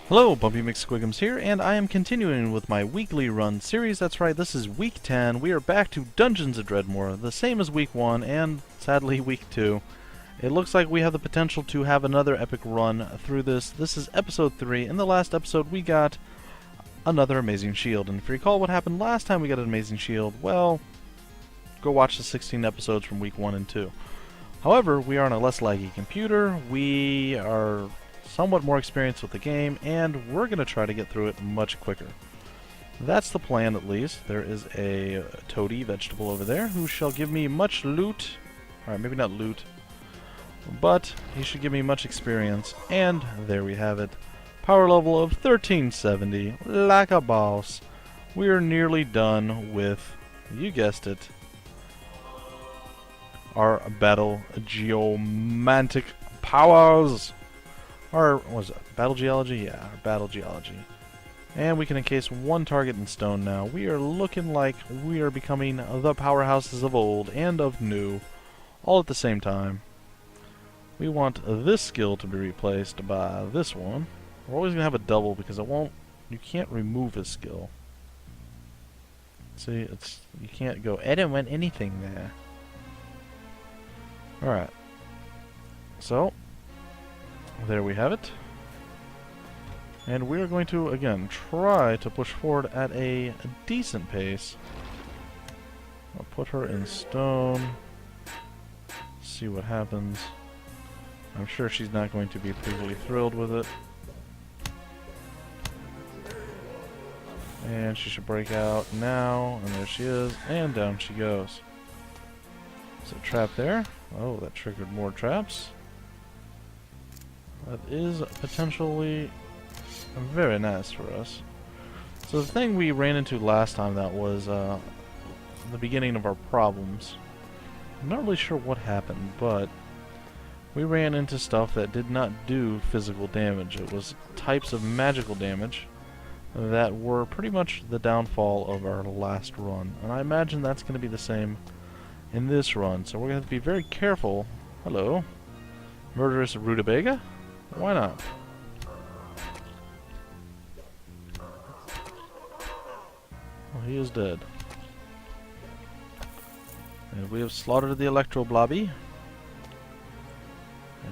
Hello, Bumpy McSquigums here, and I am continuing with my weekly run series. That's right, this is week 10. We are back to Dungeons of Dredmor, the same as week 1, and sadly week 2. It looks like we have the potential to have another epic run through this. This is episode 3. In the last episode, we got another amazing shield. And if you recall what happened last time we got an amazing shield, well, go watch the 16 episodes from week 1 and 2. However, we are on a less laggy computer. We are somewhat more experienced with the game, and we're going to try to get through it much quicker. That's the plan, at least. There is a toady vegetable over there who shall give me much loot. Alright, maybe not loot, but he should give me much experience. And there we have it. Power level of 1370, like a boss. We are nearly done with, you guessed it, our battle geomantic powers. Or, what was it? Battle geology? Yeah, our battle geology. And we can encase one target in stone now. We are looking like we are becoming the powerhouses of old and of new, all at the same time. We want this skill to be replaced by this one. We're always going to have a double because it won't, you can't remove a skill. See, it's, you can't go, I don't want anything there. Alright. So, there we have it. And we're going to, again, try to push forward at a decent pace. I'll put her in stone. See what happens. I'm sure she's not going to be particularly thrilled with it. And she should break out now. And there she is. And down she goes. There's a trap there. Oh, that triggered more traps. That is potentially very nice for us. So the thing we ran into last time, that was the beginning of our problems. I'm not really sure what happened, but we ran into stuff that did not do physical damage. It was types of magical damage that were pretty much the downfall of our last run. And I imagine that's going to be the same in this run. So we're going to have to be very careful. Hello. Murderous rutabaga? Why not? Well, he is dead. And we have slaughtered the Electro Blobby.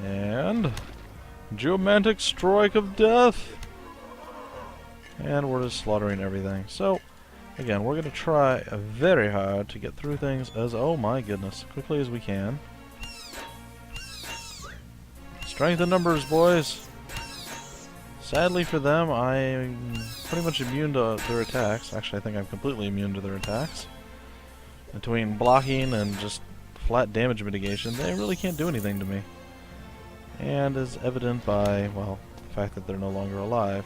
And Geomantic Strike of Death! And we're just slaughtering everything. So, again, we're going to try very hard to get through things as, oh my goodness, quickly as we can. Strength in numbers, boys. Sadly for them, I'm pretty much immune to their attacks. Actually, I think I'm completely immune to their attacks. Between blocking and just flat damage mitigation, they really can't do anything to me. And as evident by, well, the fact that they're no longer alive.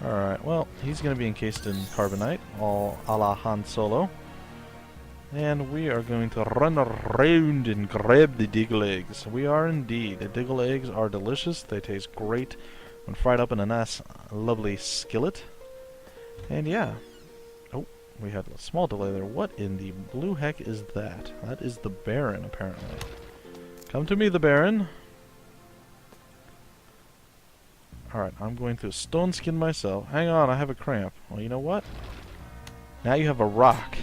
Alright, well, he's going to be encased in carbonite, all a la Han Solo. And we are going to run around and grab the diggle eggs. We are indeed. The diggle eggs are delicious. They taste great when fried up in a nice, lovely skillet. And yeah. Oh, we had a small delay there. What in the blue heck is that? That is the Baron, apparently. Come to me, the Baron. Alright, I'm going to stone skin myself. Hang on, I have a cramp. Well, you know what? Now you have a rock.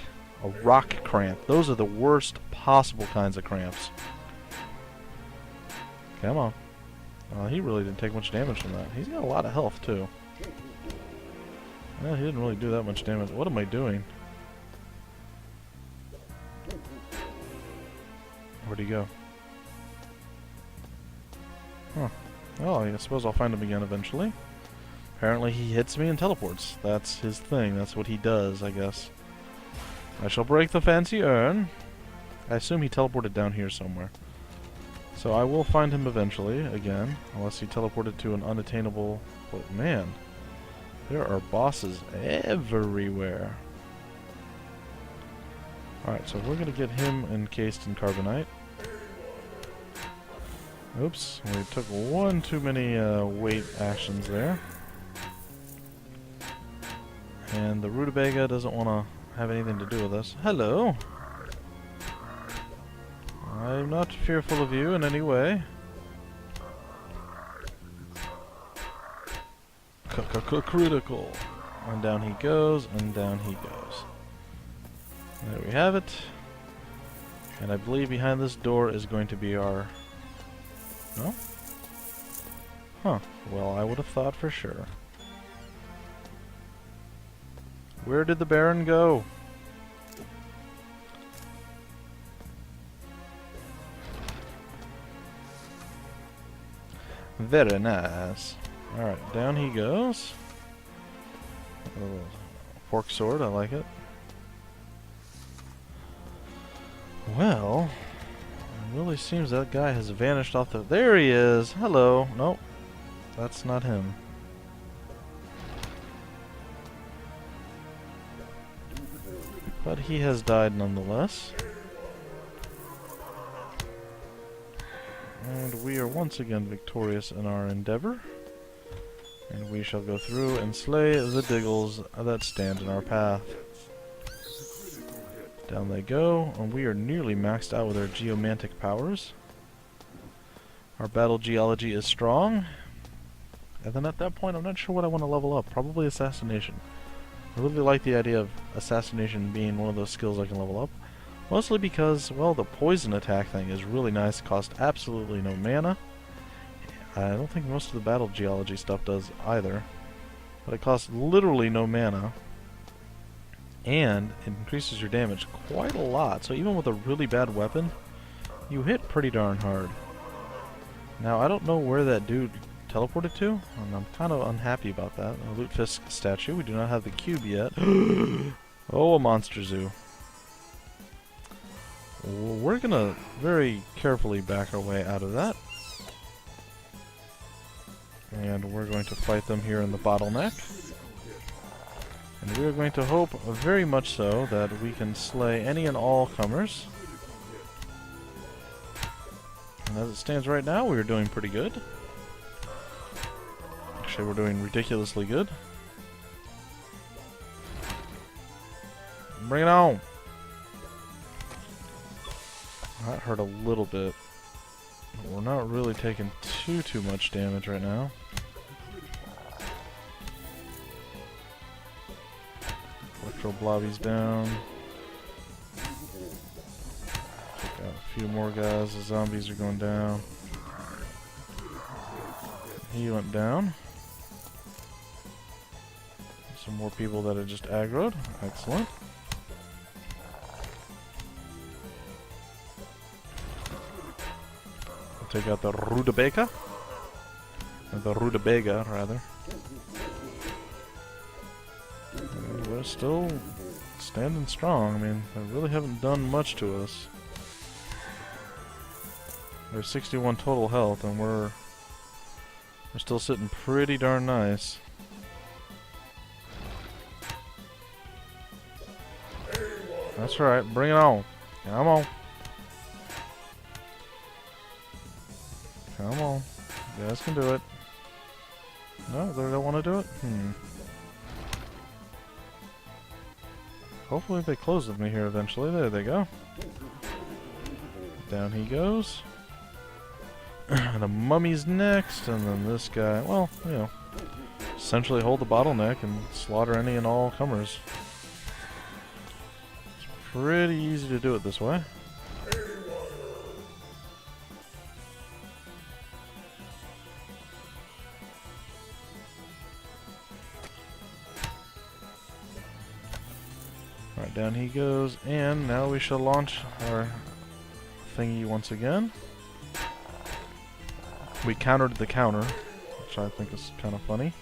A rock cramp. Those are the worst possible kinds of cramps. Come on. He really didn't take much damage from that. He's got a lot of health, too. Well, he didn't really do that much damage. What am I doing? Where'd he go? Huh. Well, I suppose I'll find him again eventually. Apparently he hits me and teleports. That's his thing. That's what he does, I guess. I shall break the fancy urn. I assume he teleported down here somewhere. So I will find him eventually, again. Unless he teleported to an unattainable... But man, there are bosses everywhere. Alright, so we're going to get him encased in carbonite. Oops, we took one too many weight actions there. And the rutabaga doesn't want to have anything to do with us. Hello! I'm not fearful of you in any way. Critical. And down he goes, and down he goes. There we have it. And I believe behind this door is going to be our... No? Huh. Well, I would have thought for sure. Where did the Baron go? Very nice. Alright, down he goes. A little fork sword, I like it. Well, it really seems that guy has vanished off the... There he is! Hello! Nope. That's not him. But he has died nonetheless. And we are once again victorious in our endeavor. And we shall go through and slay the diggles that stand in our path. Down they go, and we are nearly maxed out with our geomantic powers. Our battle geology is strong. And then at that point, I'm not sure what I want to level up. Probably assassination. I really like the idea of assassination being one of those skills I can level up. Mostly because, well, the poison attack thing is really nice. It costs absolutely no mana. I don't think most of the battle geology stuff does either. But it costs literally no mana. And it increases your damage quite a lot. So even with a really bad weapon, you hit pretty darn hard. Now, I don't know where that dude teleported to, and I'm kind of unhappy about that. A Lutefisk statue. We do not have the cube yet. Oh, a monster zoo. We're gonna very carefully back our way out of that. And we're going to fight them here in the bottleneck. And we are going to hope very much so that we can slay any and all comers. And as it stands right now, we are doing pretty good. Actually, we're doing ridiculously good. Bring it on! That hurt a little bit. But we're not really taking too much damage right now. Electro Blobby's down. Take out a few more guys. The zombies are going down. He went down. Some more people that are just aggroed. Excellent. We'll take out the Rutabaga. Or the Rutabaga, rather. And we're still standing strong. I mean, they really haven't done much to us. There's 61 total health, and we're still sitting pretty darn nice. That's right, bring it on. Come on. Come on. You guys can do it. No, they don't want to do it? Hopefully they close with me here eventually. There they go. Down he goes. And a mummy's next, and then this guy, well, you know, essentially hold the bottleneck and slaughter any and all comers. It's pretty easy to do it this way. Alright, down he goes, and now we shall launch our thingy once again. We countered the counter, which I think is kind of funny.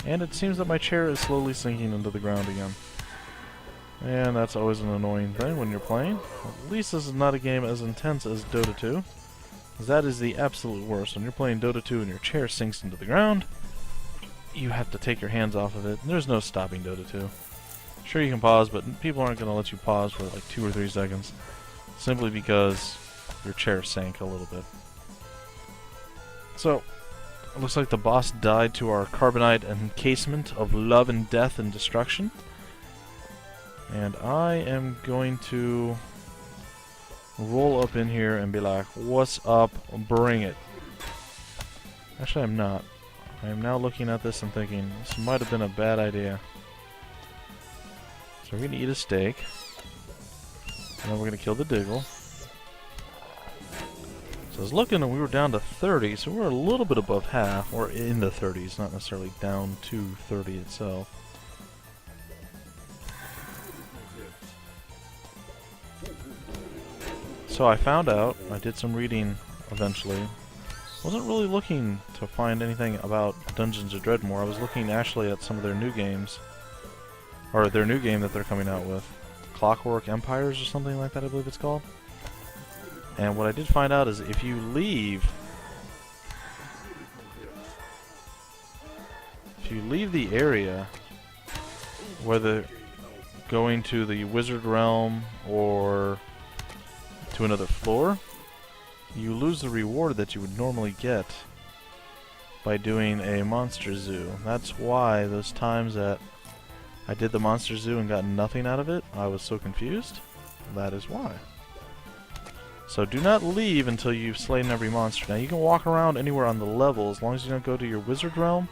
And it seems that my chair is slowly sinking into the ground again. And that's always an annoying thing when you're playing. At least this is not a game as intense as Dota 2. That is the absolute worst. When you're playing Dota 2 and your chair sinks into the ground, you have to take your hands off of it. There's no stopping Dota 2. Sure, you can pause, but people aren't going to let you pause for like 2 or 3 seconds. Simply because your chair sank a little bit. So, it looks like the boss died to our carbonite encasement of love and death and destruction. And I am going to roll up in here and be like, what's up? Bring it. Actually, I'm not. I am now looking at this and thinking, this might have been a bad idea. So we're going to eat a steak. And then we're going to kill the Diggle. So I was looking and we were down to 30, so we're a little bit above half, or in the 30s, not necessarily down to 30 itself. So I found out, I did some reading eventually. Wasn't really looking to find anything about Dungeons of Dredmor. I was looking actually at some of their new games. Or their new game that they're coming out with. Clockwork Empires or something like that, I believe it's called. And what I did find out is if you leave the area, whether going to the wizard realm or to another floor, you lose the reward that you would normally get by doing a monster zoo. That's why those times that I did the monster zoo and got nothing out of it, I was so confused. That is why. So do not leave until you've slain every monster. Now you can walk around anywhere on the level as long as you don't go to your wizard realm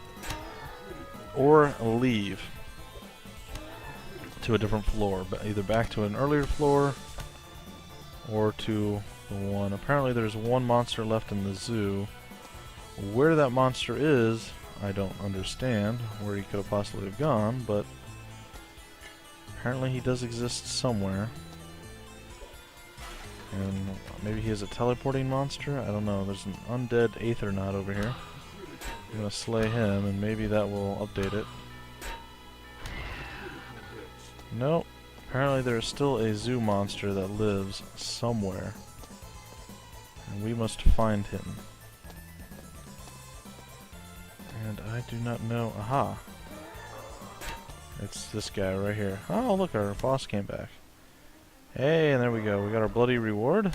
or leave to a different floor, but either back to an earlier floor or to the one. Apparently there's one monster left in the zoo. Where that monster is, I don't understand where he could have possibly have gone, but apparently he does exist somewhere. And maybe he is a teleporting monster? I don't know. There's an undead Aethernaut over here. I'm gonna slay him and maybe that will update it. Nope. Apparently there is still a zoo monster that lives somewhere. And we must find him. And I do not know. Aha! It's this guy right here. Oh, look, our boss came back. Hey, and there we go. We got our bloody reward.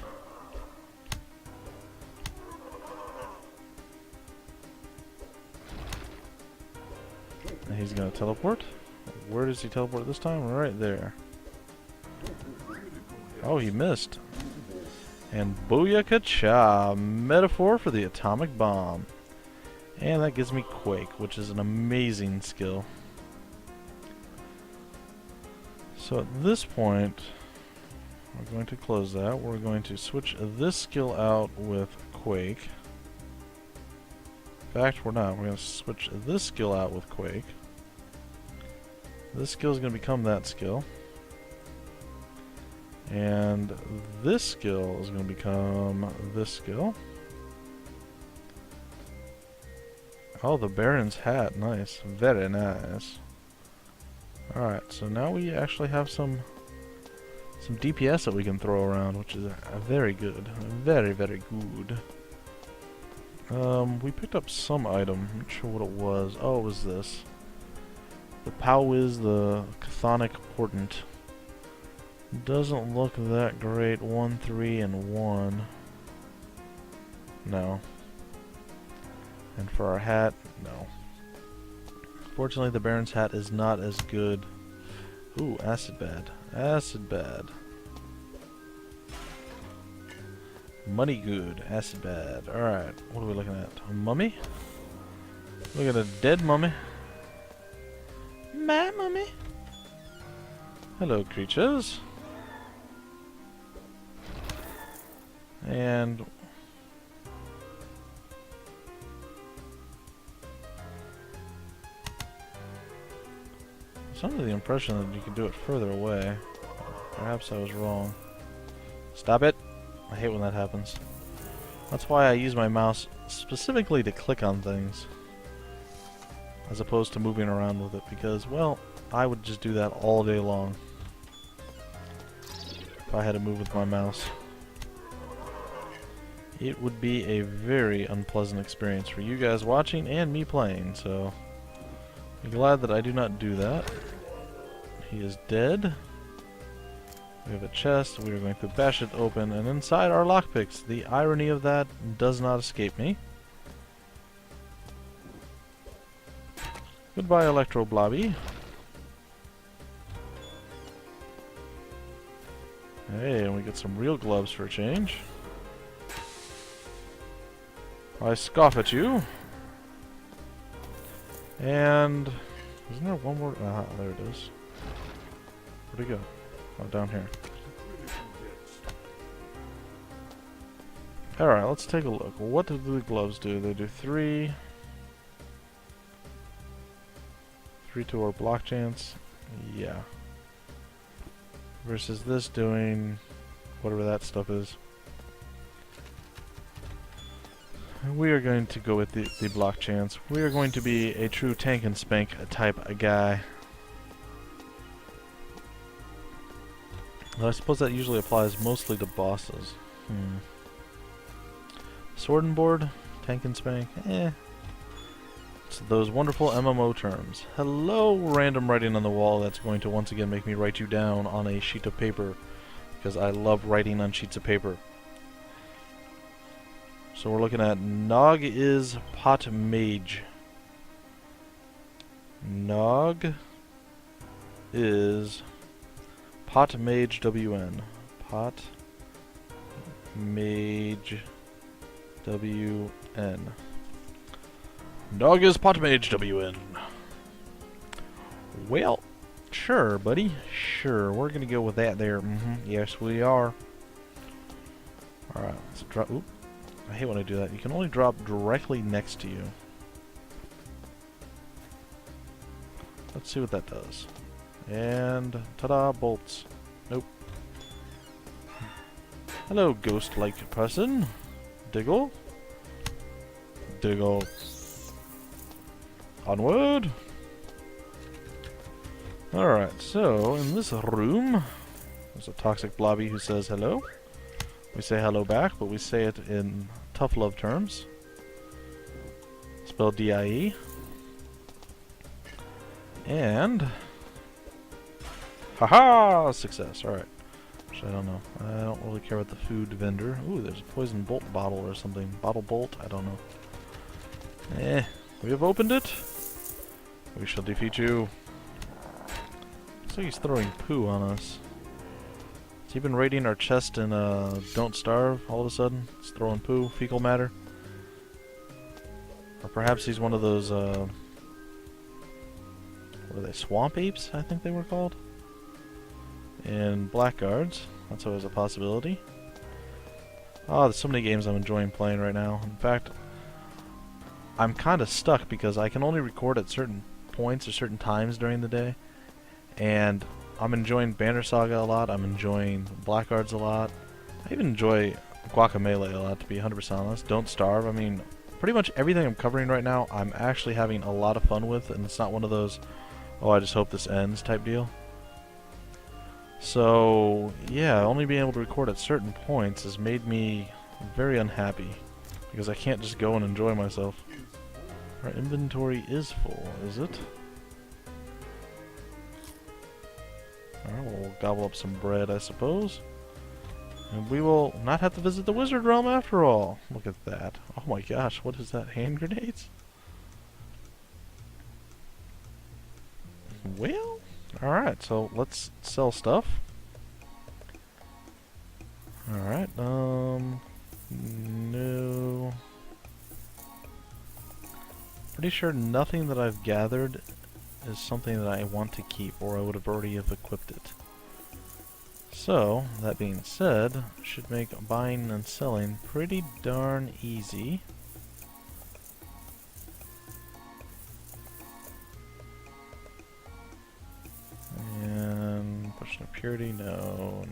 And he's gonna teleport. Where does he teleport this time? Right there. Oh, he missed. And booyakasha! Metaphor for the atomic bomb. And that gives me Quake, which is an amazing skill. So at this point, we're going to close that. We're going to switch this skill out with Quake. In fact, we're not. We're going to switch this skill out with Quake. This skill is going to become that skill. And this skill is going to become this skill. Oh, the Baron's hat. Nice. Very nice. Alright, so now we actually have some DPS that we can throw around, which is very good. Very, very good. We picked up some item. I'm not sure what it was. Oh, it was this. The POW is the Chthonic Portent. Doesn't look that great. 1, 3, and 1. No. And for our hat, no. Fortunately, the Baron's hat is not as good. Ooh, acid bad. Acid bad. Money good. Acid bad. Alright, what are we looking at? A mummy? Look at a dead mummy. My mummy. Hello, creatures. And I'm under the impression that you could do it further away. Perhaps I was wrong. Stop it! I hate when that happens. That's why I use my mouse specifically to click on things, as opposed to moving around with it, because, well, I would just do that all day long if I had to move with my mouse. It would be a very unpleasant experience for you guys watching and me playing, so I'm glad that I do not do that. He is dead. We have a chest. We are going to bash it open, and inside are lockpicks. The irony of that does not escape me. Goodbye, Electro Blobby. Hey, and we get some real gloves for a change. I scoff at you. And isn't there one more? Ah, there it is. Where'd it go? Oh, down here. Alright, let's take a look. What do the gloves do? They do 3 to our block chance. Yeah. Versus this doing whatever that stuff is. We are going to go with the block chance. We are going to be a true tank and spank type of guy. Well, I suppose that usually applies mostly to bosses. Sword and board, tank and spank, It's those wonderful MMO terms. Hello, random writing on the wall that's going to once again make me write you down on a sheet of paper. Because I love writing on sheets of paper. So we're looking at Nog is Pot Mage. Nog is Pot Mage WN. Pot Mage WN. Nog is Pot Mage WN. Well, sure, buddy. Sure, we're gonna go with that there. Yes, we are. Alright, let's drop. Oop. I hate when I do that. You can only drop directly next to you. Let's see what that does. And ta-da, bolts. Nope. Hello, ghost-like person. Diggle. Diggle. Onward. Alright, so in this room, there's a toxic blobby who says hello. We say hello back, but we say it in tough love terms. Spelled D-I-E. And haha! Success. Alright. Actually, I don't know. I don't really care about the food vendor. Ooh, there's a poison bolt bottle or something. Bottle bolt? I don't know. We have opened it. We shall defeat you. Looks like he's throwing poo on us. Has he been raiding our chest in Don't Starve all of a sudden? He's throwing poo, fecal matter. Or perhaps he's one of those, what are they, swamp apes, I think they were called? And blackguards. That's always a possibility. Oh, there's so many games I'm enjoying playing right now. In fact, I'm kind of stuck because I can only record at certain points or certain times during the day. And I'm enjoying Banner Saga a lot. I'm enjoying Blackguards a lot. I even enjoy Guacamelee a lot, to be 100% honest. Don't Starve. I mean, pretty much everything I'm covering right now, I'm actually having a lot of fun with, and it's not one of those, oh, I just hope this ends type deal. So, yeah, only being able to record at certain points has made me very unhappy, because I can't just go and enjoy myself. Our inventory is full, is it? Alright, well, we'll gobble up some bread, I suppose. And we will not have to visit the wizard realm after all. Look at that. Oh my gosh, what is that? Hand grenades? Well, alright, so let's sell stuff. Alright, no. Pretty sure nothing that I've gathered is something that I want to keep, or I would have already have equipped it. So, that being said, should make buying and selling pretty darn easy. And potion of purity, no.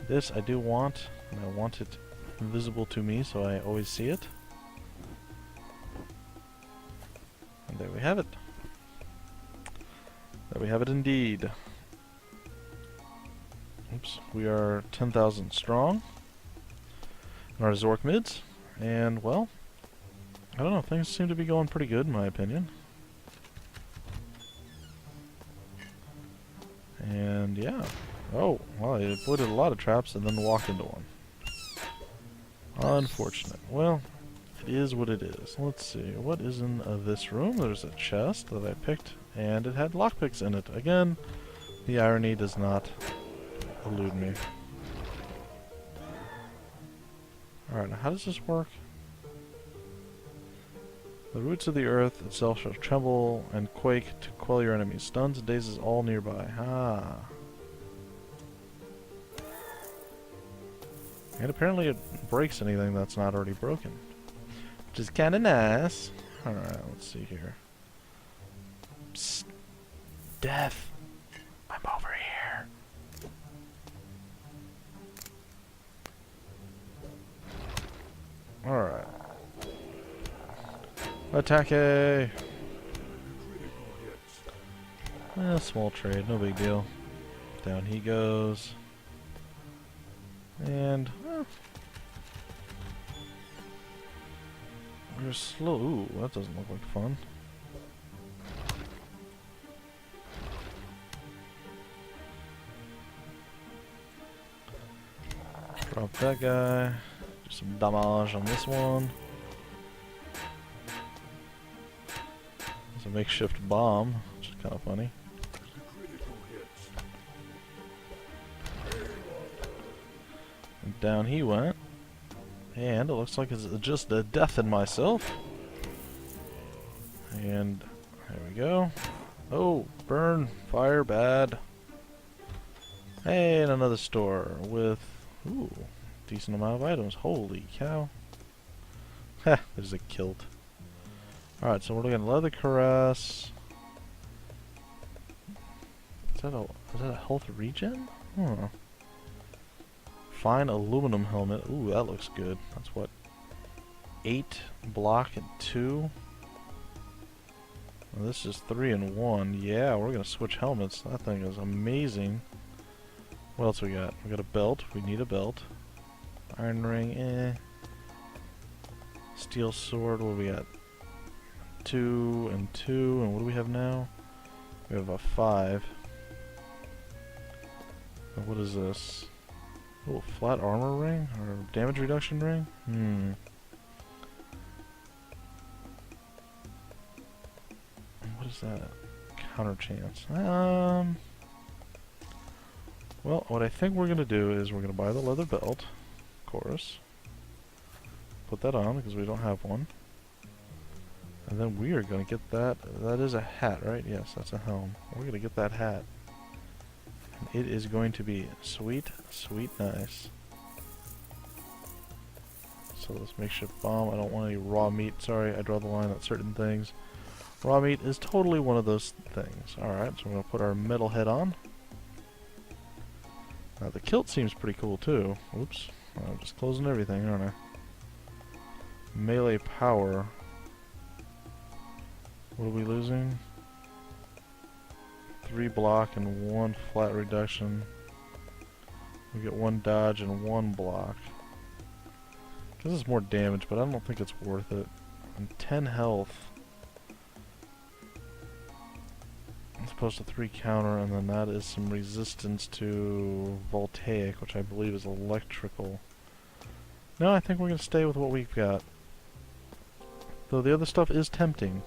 This I do want, and I want it invisible to me so I always see it. And there we have it. There we have it indeed. Oops, we are 10,000 strong in our Zork mids, and well, I don't know, things seem to be going pretty good in my opinion. And yeah, oh, well, I avoided a lot of traps and then walked into one. Unfortunate. Well, it is what it is. Let's see, what is in this room? There's a chest that I picked, and it had lockpicks in it. Again, the irony does not elude me. Alright, now how does this work? The roots of the earth itself shall tremble and quake to quell your enemies. Stuns and dazes all nearby. Ah. And apparently it breaks anything that's not already broken. Which is kinda nice. Alright, let's see here. Psst. Death! I'm over here. Alright. Attack! Small trade, no big deal. Down he goes. And we're slow. Ooh, that doesn't look like fun. Drop that guy. Do some damage on this one. It's a makeshift bomb, which is kind of funny. And down he went. And it looks like it's just a death in myself. And there we go. Oh, burn, fire, bad. And another store with, ooh, decent amount of items. Holy cow. Heh, there's a kilt. Alright, so we're looking at leather caress. Is that a health regen? Huh. Fine aluminum helmet. Ooh, that looks good. That's what? 8 block and 2? Well, this is 3 and 1. Yeah, we're gonna switch helmets. That thing is amazing. What else we got? We got a belt. We need a belt. Iron ring, eh. Steel sword, what do we got? 2 and 2, and what do we have now? We have a 5. And what is this? Oh, flat armor ring? Or damage reduction ring? What is that? Counter chance. Well, what I think we're gonna do is we're gonna buy the leather belt, of course. Put that on because we don't have one. And then we are going to get that. That is a hat, right? Yes, that's a helm. We're going to get that hat. And it is going to be sweet, sweet nice. So this makeshift bomb. I don't want any raw meat. Sorry, I draw the line at certain things. Raw meat is totally one of those things. Alright, so we're going to put our metal head on. Now the kilt seems pretty cool too. Oops. I'm just closing everything, aren't I? Melee power. What are we losing? 3 block and 1 flat reduction. We get 1 dodge and 1 block. This is more damage, but I don't think it's worth it. And 10 health. As opposed to 3 counter, and then that is some resistance to voltaic, which I believe is electrical. No, I think we're going to stay with what we've got. Though the other stuff is tempting.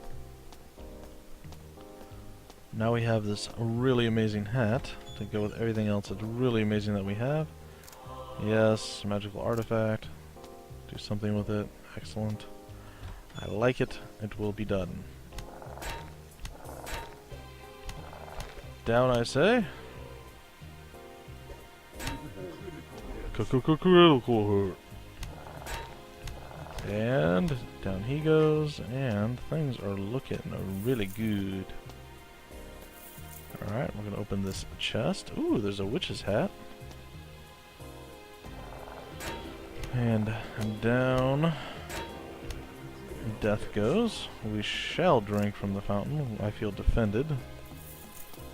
Now we have this really amazing hat to go with everything else that's really amazing that we have. Yes, magical artifact. Do something with it. Excellent. I like it. It will be done. Down, I say. Critical hurt. And down he goes, and things are looking really good. Alright, we're gonna open this chest. Ooh, there's a witch's hat. And down death goes. We shall drink from the fountain. I feel defended.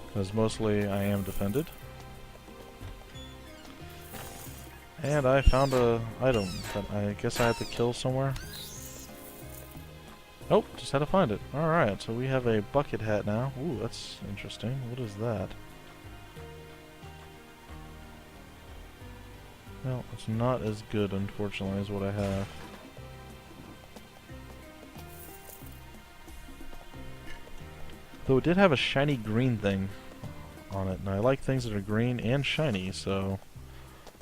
Because mostly I am defended. And I found a item that I guess I had to kill somewhere. Oh, just had to find it. Alright, so we have a bucket hat now. Ooh, that's interesting. What is that? Well, it's not as good, unfortunately, as what I have. Though it did have a shiny green thing on it, and I like things that are green and shiny, so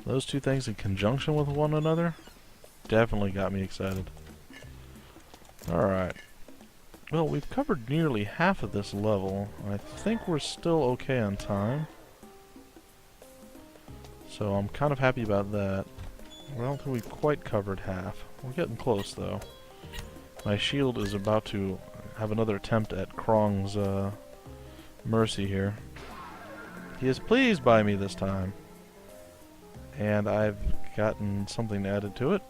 those two things in conjunction with one another definitely got me excited. Alright. Well, we've covered nearly half of this level. I think we're still okay on time. So I'm kind of happy about that. I don't think we've quite covered half. We're getting close, though. My shield is about to have another attempt at Krong's mercy here. He is pleased by me this time. And I've gotten something added to it.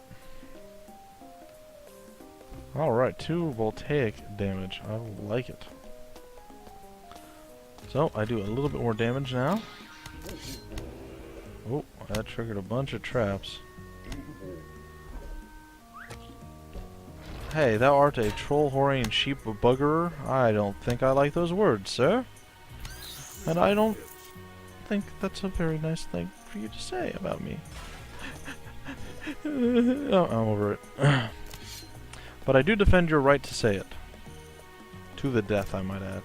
Alright, 2 voltaic damage. I like it. So, I do a little bit more damage now. Oh, that triggered a bunch of traps. Hey, thou art a troll-whoring sheep buggerer. I don't think I like those words, sir. And I don't think that's a very nice thing for you to say about me. Oh, I'm over it. But I do defend your right to say it. To the death, I might add.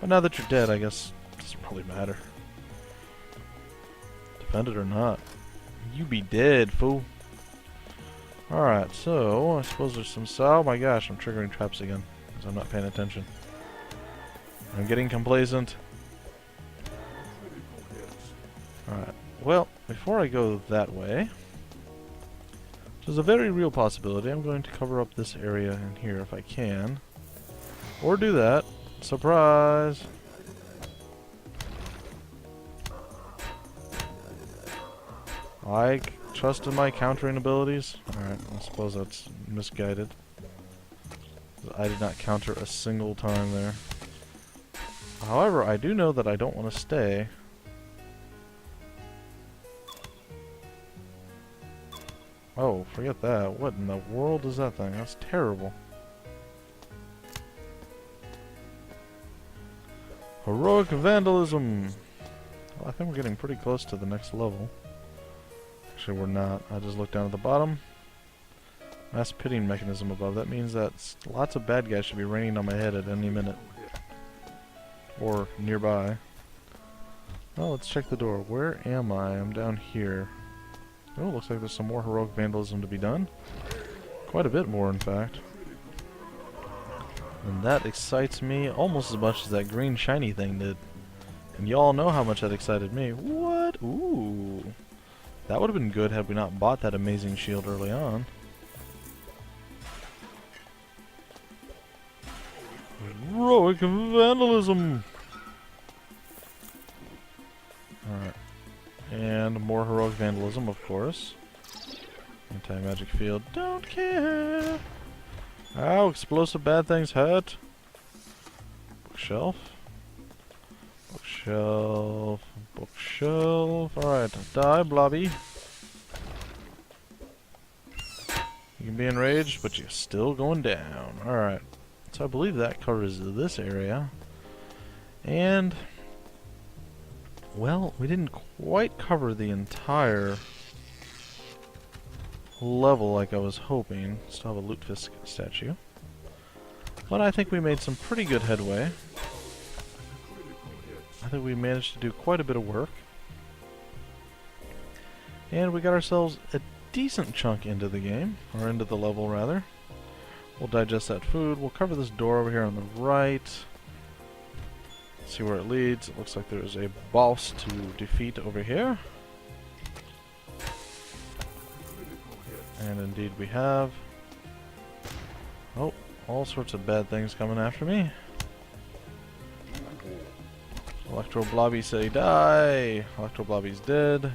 But now that you're dead, I guess it doesn't really matter. Defend it or not. You be dead, fool. Alright, so I suppose there's some... Oh my gosh, I'm triggering traps again. Because I'm not paying attention. I'm getting complacent. Alright, well, before I go that way... There's a very real possibility I'm going to cover up this area in here if I can. Or do that. Surprise! I trust in my countering abilities. Alright, I suppose that's misguided. I did not counter a single time there. However, I do know that I don't want to stay. Oh, forget that. What in the world is that thing? That's terrible. Heroic vandalism! Well, I think we're getting pretty close to the next level. Actually, we're not. I just looked down at the bottom. Mass pitting mechanism above. That means that lots of bad guys should be raining on my head at any minute. Or nearby. Oh, let's check the door. Where am I? I'm down here. Oh, looks like there's some more heroic vandalism to be done. Quite a bit more, in fact. And that excites me almost as much as that green shiny thing did. And y'all know how much that excited me. What? Ooh. That would have been good had we not bought that amazing shield early on. Heroic vandalism! Alright. And more heroic vandalism, of course. Anti-magic field. Don't care! Ow, explosive bad things hurt. Bookshelf. Bookshelf. Bookshelf. Alright, die, Blobby. You can be enraged, but you're still going down. Alright. So I believe that covers this area. And... well, we didn't quite cover the entire level like I was hoping. Still have a Lutefisk statue. But I think we made some pretty good headway. I think we managed to do quite a bit of work. And we got ourselves a decent chunk into the game, or into the level rather. We'll digest that food. We'll cover this door over here on the right. See where it leads. It looks like there's a boss to defeat over here. And indeed we have. Oh, all sorts of bad things coming after me. Electro Blobby say die! Electro Blobby's dead.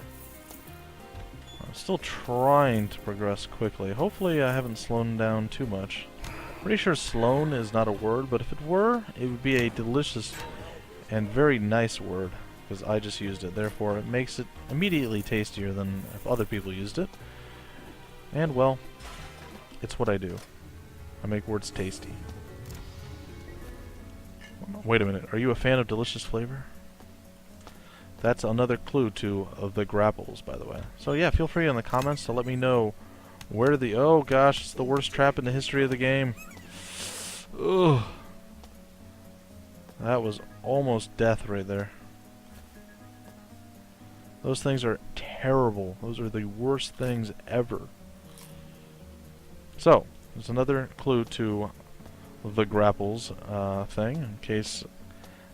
I'm still trying to progress quickly. Hopefully I haven't slowed down too much. Pretty sure slown is not a word, but if it were, it would be a delicious and very nice word, because I just used it. Therefore, it makes it immediately tastier than if other people used it. And, well, it's what I do. I make words tasty. Wait a minute, are you a fan of delicious flavor? That's another clue to TheGrapples, by the way. So yeah, feel free in the comments to let me know where the... oh gosh, it's the worst trap in the history of the game. Ugh. That was almost death right there. Those things are terrible. Those are the worst things ever. So, there's another clue to TheGrapples thing, in case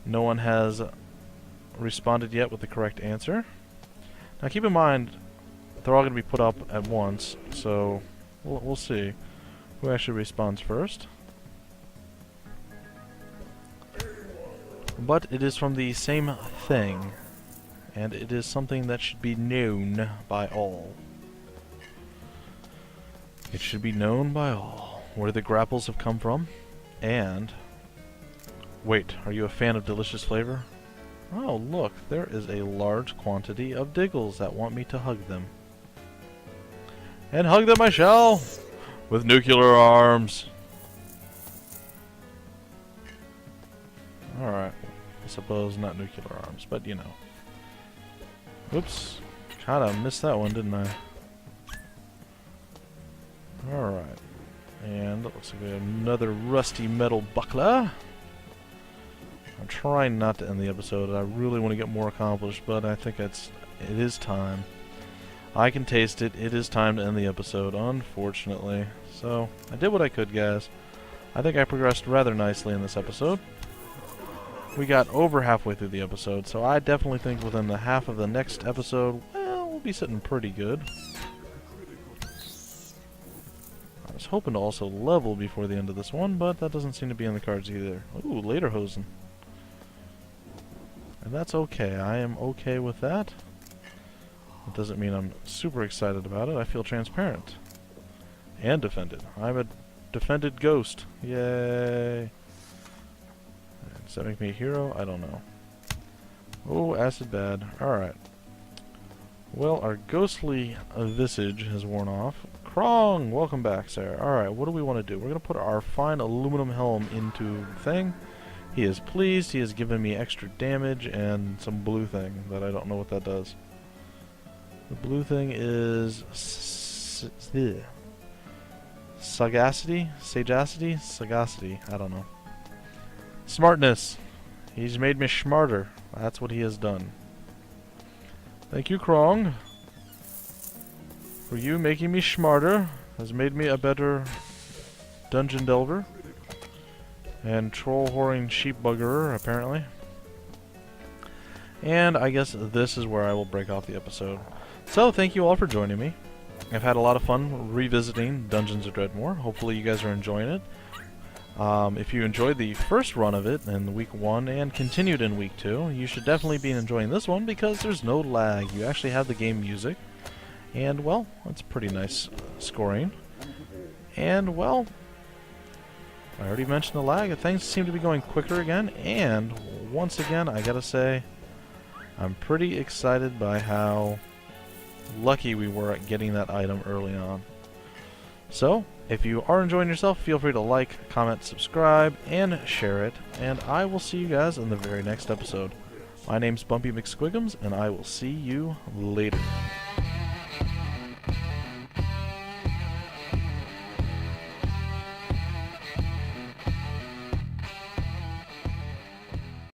no one has responded yet with the correct answer. Now keep in mind, they're all going to be put up at once, so we'll see who actually responds first. But it is from the same thing, and it is something that should be known by all. It should be known by all where the grapples have come from, and... Wait, are you a fan of delicious flavor? Oh, look, there is a large quantity of Diggles that want me to hug them. And hug them I shall! With nuclear arms! Alright. I suppose not nuclear arms, but you know. Oops. Kinda missed that one, didn't I? Alright. And it looks like we have another rusty metal buckler. I'm trying not to end the episode. I really want to get more accomplished, but I think it is time. I can taste it. It is time to end the episode, unfortunately. So, I did what I could, guys. I think I progressed rather nicely in this episode. We got over halfway through the episode, so I definitely think within the half of the next episode, well, we'll be sitting pretty good. I was hoping to also level before the end of this one, but that doesn't seem to be in the cards either. Ooh, lederhosen. And that's okay. I am okay with that. It doesn't mean I'm super excited about it. I feel transparent. And defended. I'm a defended ghost. Yay. Does that make me a hero? I don't know. Oh, acid bad. Alright. Well, our ghostly visage has worn off. Krong! Welcome back, sir. Alright, what do we want to do? We're going to put our fine aluminum helm into the thing. He is pleased. He has given me extra damage and some blue thing that I don't know what that does. The blue thing is... Sagacity? Sagacity? Sagacity. I don't know. Smartness. He's made me smarter. That's what he has done. Thank you, Krong. For you making me smarter has made me a better dungeon delver. And troll-whoring sheep buggerer, apparently. And I guess this is where I will break off the episode. So, thank you all for joining me. I've had a lot of fun revisiting Dungeons of Dredmor. Hopefully you guys are enjoying it. If you enjoyed the first run of it in week 1 and continued in week 2, you should definitely be enjoying this one because there's no lag. You actually have the game music. And, well, that's pretty nice scoring. And, well... I already mentioned the lag. Things seem to be going quicker again, and once again, I gotta say, I'm pretty excited by how lucky we were at getting that item early on. So, if you are enjoying yourself, feel free to like, comment, subscribe, and share it, and I will see you guys in the very next episode. My name's Bumpy McSquigums, and I will see you later.